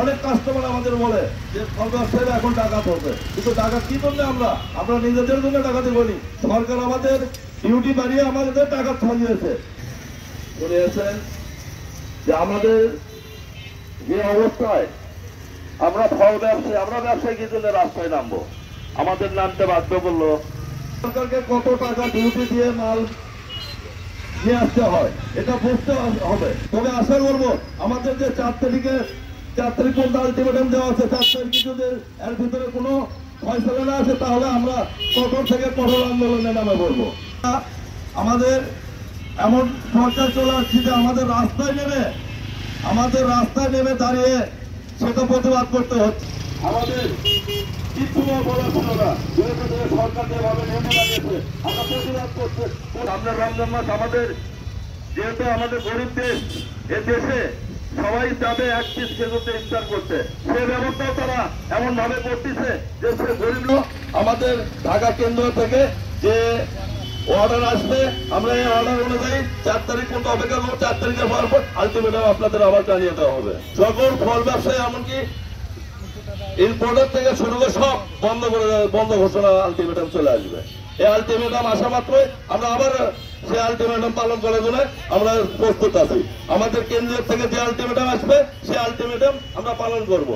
অনেক কাস্টমার আমাদের বলে যে ফল ব্যবসায়ীরা এখন ডাকাত হবে, কিন্তু ডাকাত কি জন্য? আমরা নিজেদের জন্য ডাকাতি বলি। সরকার আমাদের ডিউটি বাড়িয়ে আমাদের ডাকাত সাজিয়েছে। শুনিয়েছেন যে আমাদের যে অবস্থায় আমরা ফল ব্যবসায়ী, আমরা ব্যবসায়ী কি জন্য রাস্তায় নামবো? আমাদের নামতে বাধ্য করলো। সরকারকে কত টাকা ডিউটি দিয়ে মাল নিয়ে আসতে হয় এটা বুঝতে হবে। তবে আশা করবো আমাদের যে 4 তারিখ পর্যন্ত আলটিমেটাম দেওয়া আছে, 4 তারিখ যদি এর ভিতরে কোনো ফয়সালা না আসে তাহলে আমরা কঠোর থেকে কঠোর আন্দোলনে নামে পড়বো। আমাদের এমন পর্যায়ে চলে আসছি যে আমাদের রাস্তায় নেমে দাঁড়িয়ে সেটা প্রতিবাদ করতে হচ্ছে। আমাদের কিছু বলা ছিল না, সরকার যেভাবে নেমে দাঁড়িয়েছে আমরা প্রতিবাদ করছে। সামনের রমজান মাস আমাদের, যেহেতু আমাদের গরিব দেশ, এ দেশে সবাই যাবে এক পিস খেজুরতে ইফতার করতে, সে ব্যবস্থাও তারা এমন ভাবে করতেছে যে সে গরিব লোক। আমাদের ঢাকা কেন্দ্র থেকে যে অর্ডার আসবে আমরা এই অর্ডার অনুযায়ী 4 তারিখ পর্যন্ত অপেক্ষা করবো। 4 তারিখের পর আলটিমেটাম আপনাদের আবার জানিয়ে দেওয়া হবে। সকল ফল ব্যবসায়ী এমনকি ইম্পোর্টার থেকে শুরু করে সব বন্ধ ঘোষণা আলটিমেটাম চলে আসবে। এই আলটিমেটাম আসা মাত্রই আমরা আবার সেই আলটিমেটাম পালন করার জন্য আমরা প্রস্তুত আছি। আমাদের কেন্দ্র থেকে যে আলটিমেটাম আসবে সেই আলটিমেটাম আমরা পালন করব।